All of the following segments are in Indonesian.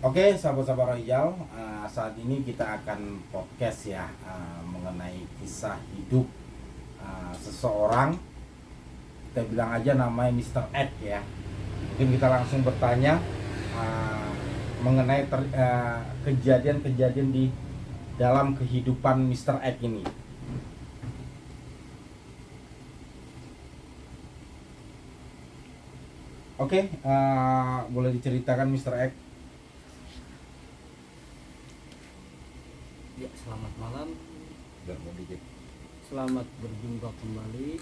Oke, sahabat-sahabat Royal, saat ini kita akan podcast ya, mengenai kisah hidup seseorang. Kita bilang aja namanya Mr. Ed ya. Mungkin kita langsung bertanya mengenai kejadian-kejadian di dalam kehidupan Mr. Ed ini. Oke, boleh diceritakan Mr. Ed? Ya, selamat malam. Dikit. Selamat berjumpa kembali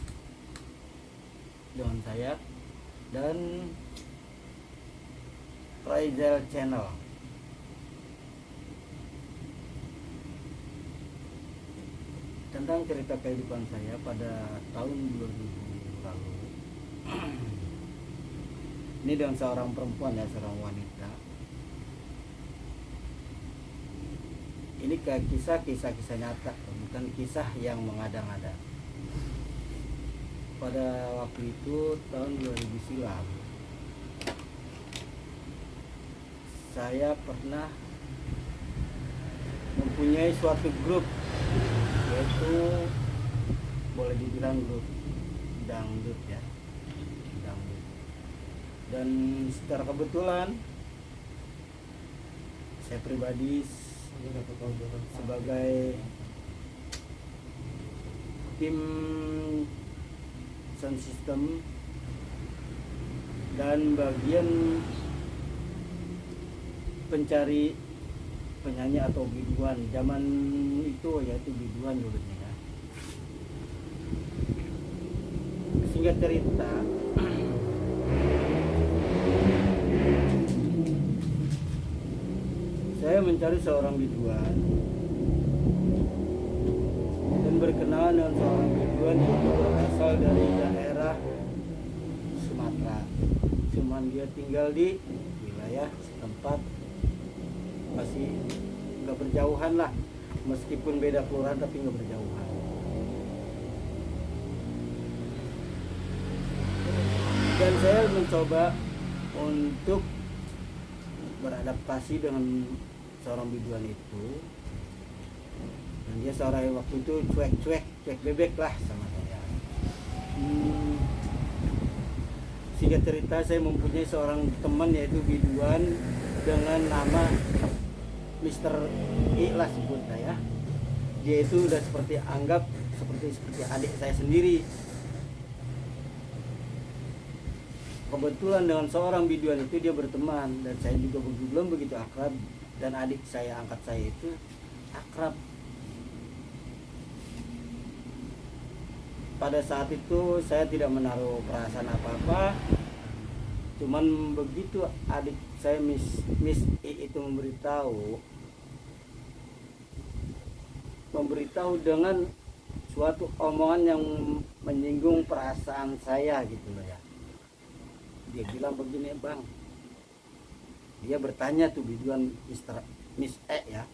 dengan saya dan Rizal Channel. Tentang cerita kehidupan saya pada tahun 2000 lalu. Ini dengan seorang perempuan ya, seorang wanita. Ini kisah nyata, bukan kisah yang mengada-ngada. Pada waktu itu tahun 2000 silam, saya pernah mempunyai suatu grup, yaitu boleh dibilang grup dangdut ya, dangdut. Dan secara kebetulan saya pribadi sebagai tim sound system dan bagian pencari penyanyi atau biduan zaman itu, yaitu biduan dulunya ya. Singkat cerita, saya mencari seorang biduan dan berkenalan dengan seorang biduan yang berasal dari daerah Sumatera. Cuman dia tinggal di wilayah setempat, masih nggak berjauhan lah, meskipun beda kelurahan tapi nggak berjauhan. Dan saya mencoba untuk beradaptasi dengan seorang biduan itu, dan dia seorang waktu itu cuek bebek lah sama saya. Singkat cerita, saya mempunyai seorang teman yaitu biduan dengan nama Mr. I lah sebut saya. Dia itu udah seperti seperti adik saya sendiri. Kebetulan dengan seorang biduan itu dia berteman, dan saya juga belum begitu akrab, dan adik saya angkat saya itu akrab. Pada saat itu saya tidak menaruh perasaan apa-apa, cuman begitu adik saya Miss I itu memberitahu dengan suatu omongan yang menyinggung perasaan saya gitu loh ya. Dia bilang begini, bang, dia bertanya tuh biduan Miss E ya,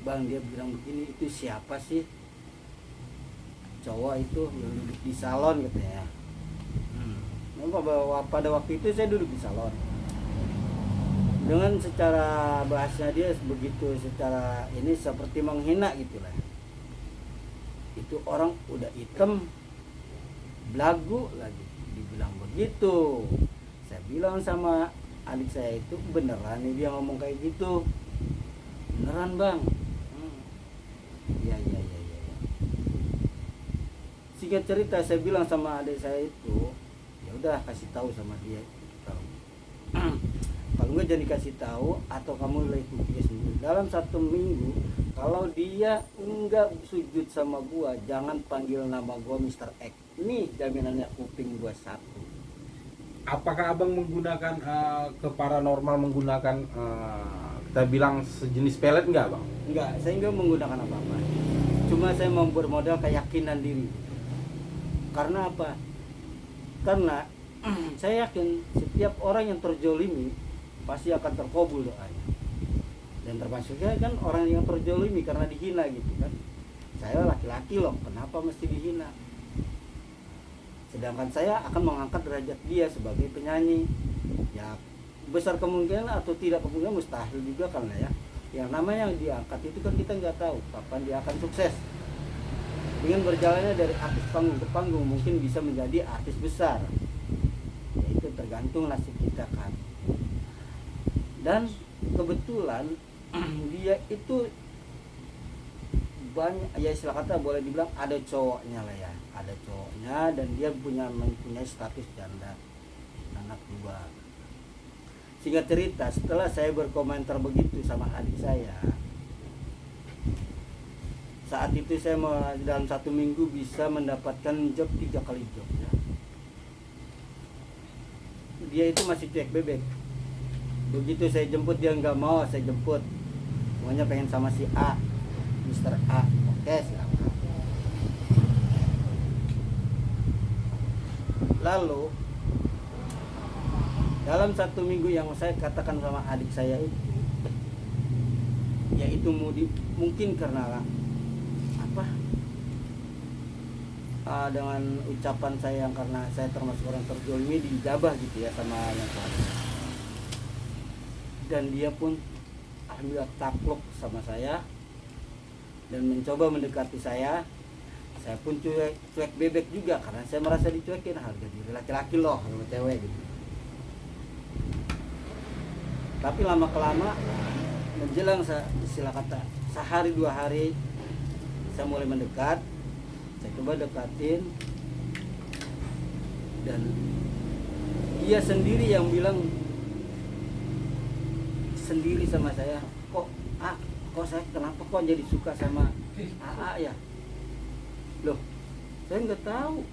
bang, dia bilang begini, itu siapa sih cowok itu yang duduk di salon katanya. Pada waktu itu saya duduk di salon, dengan secara bahasanya dia begitu, secara ini seperti menghina gitu lah. Itu orang udah hitam belagu lagi, dibilang begitu. Saya bilang sama adik saya itu, beneran nih dia ngomong kayak gitu? Beneran bang. Iya. Singkat cerita, saya bilang sama adik saya itu, ya udah kasih tahu sama dia tahu. Kalau nggak jadi kasih tahu, atau kamu ikut dia sendiri dalam 1 minggu. Kalau dia enggak sujud sama gua, jangan panggil nama gua Mr. X. Ini jaminannya, kuping gua 1. Apakah abang menggunakan ke paranormal, menggunakan kita bilang sejenis pelet nggak bang? Enggak, saya enggak menggunakan apa-apa. Cuma saya mau bermodal keyakinan diri. Karena apa? Karena saya yakin setiap orang yang terjolimi pasti akan terkabul doanya. Dan termasuknya kan orang yang terjolimi karena dihina gitu kan. Saya laki-laki loh, kenapa mesti dihina? sedangkan saya akan mengangkat derajat dia sebagai penyanyi. Ya besar kemungkinan atau tidak kemungkinan, mustahil juga karena ya yang namanya yang diangkat itu kan kita nggak tahu kapan dia akan sukses. Dengan berjalannya dari artis panggung ke panggung mungkin bisa menjadi artis besar, ya itu tergantung nasib kita kan. Dan kebetulan dia itu banyak, ya istilah kata boleh dibilang ada cowoknya lah ya, ada cowoknya, dan dia mempunyai status janda, anak 2. Singkat cerita, setelah saya berkomentar begitu sama adik saya, saat itu saya dalam 1 minggu bisa mendapatkan job 3 kali job ya. Dia itu masih cuek bebek. Begitu saya jemput dia nggak mau, saya jemput, pokoknya pengen sama si A, Mr. A. Oke, silakan. Lalu dalam 1 minggu yang saya katakan sama adik saya itu, yaitu mungkin karena apa, dengan ucapan saya yang karena saya termasuk orang terjolimi, dijabah gitu ya sama yang lain. Dan dia pun alhamdulillah takluk sama saya dan mencoba mendekati saya. Saya pun cuek bebek juga karena saya merasa dicuekin, harga diri laki-laki loh sama cewek gitu. Tapi lama kelama menjelang istilah kata sehari 2 hari saya mulai mendekat, saya coba dekatin, dan dia sendiri yang bilang sendiri sama saya, kok saya kenapa kok jadi suka sama AA ya? Loh, saya nggak tahu,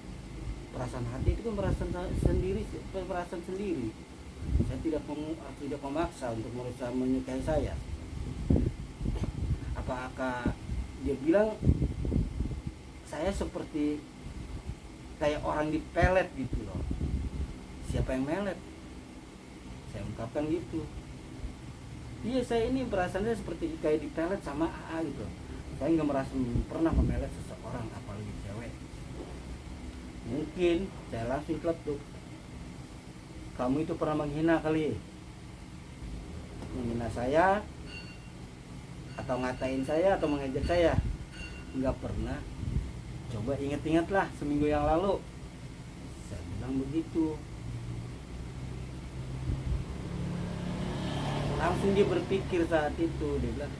perasaan hati itu kan perasaan sendiri. Saya tidak memaksa untuk berusaha menyukai saya. Apakah dia bilang saya seperti kayak orang dipelet gitu loh? Siapa yang melet? Saya ungkapkan gitu. Iya, saya ini perasaan saya seperti kayak dipelet sama AA gitu. Saya nggak merasa pernah memelet seseorang, apalagi cewek. Mungkin saya langsung kletuk, kamu itu pernah menghina kali, menghina saya atau ngatain saya atau mengejek saya. Nggak pernah. Coba ingat-ingatlah seminggu yang lalu. Saya bilang begitu. Langsung dia berpikir saat itu, dia bilang,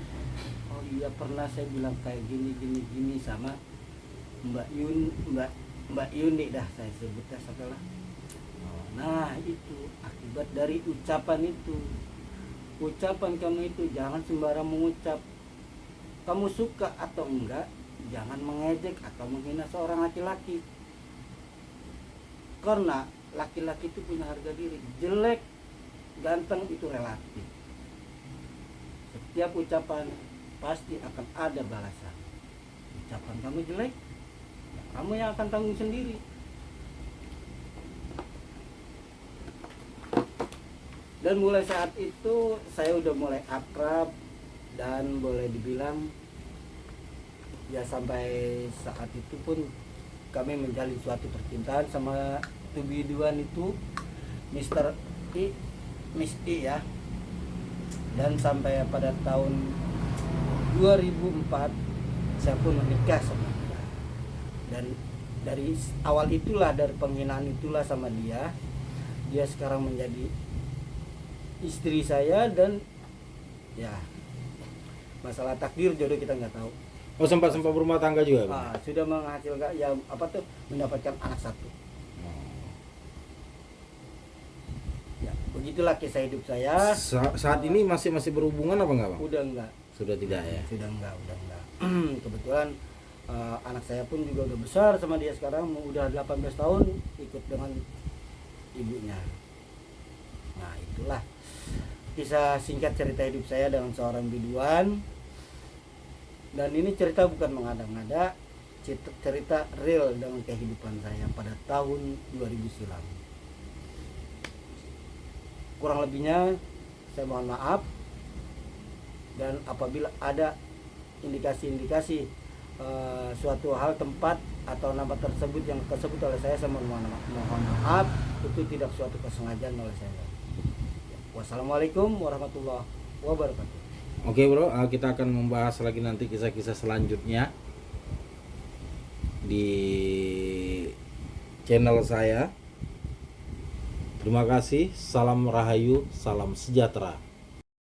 oh iya pernah saya bilang kayak gini sama Mbak Yuni dah saya sebutnya salah. Nah itu akibat dari ucapan itu. Ucapan kamu itu jangan sembarang mengucap. Kamu suka atau enggak, jangan mengejek atau menghina seorang laki-laki. Karena laki-laki itu punya harga diri. Jelek, ganteng itu relatif. Setiap ucapan pasti akan ada balasan. Ucapan kamu jelek, ya kamu yang akan tanggung sendiri. Dan mulai saat itu saya udah mulai akrab, dan boleh dibilang ya sampai saat itu pun kami menjalin suatu percintaan sama tubiduan itu Mr. I, Miss I ya. Dan sampai pada tahun 2004 saya pun menikah sama dia. Dan dari awal itulah, dari penghinaan itulah sama dia sekarang menjadi istri saya. Dan ya masalah takdir jodoh kita nggak tahu. Oh, sempat berumah tangga juga, Bang? Sudah menghasilkan ya mendapatkan anak 1. Ya begitulah kisah hidup saya. Saat ini masih berhubungan apa enggak, Bang? Udah enggak. Sudah tidak ya? Sudah enggak. Kebetulan anak saya pun juga udah besar sama dia sekarang, udah 18 tahun ikut dengan ibunya. Nah itulah kisah singkat cerita hidup saya dengan seorang biduan. Dan ini cerita bukan mengada-ngada, cerita real dengan kehidupan saya pada tahun 2000 silam. Kurang lebihnya saya mohon maaf, dan apabila ada indikasi-indikasi suatu hal tempat atau nama tersebut yang tersebut oleh saya mohon maaf, itu tidak suatu kesengajaan oleh saya. Wassalamualaikum warahmatullahi wabarakatuh. Oke bro, kita akan membahas lagi nanti kisah-kisah selanjutnya di channel saya. Terima kasih, salam rahayu, salam sejahtera.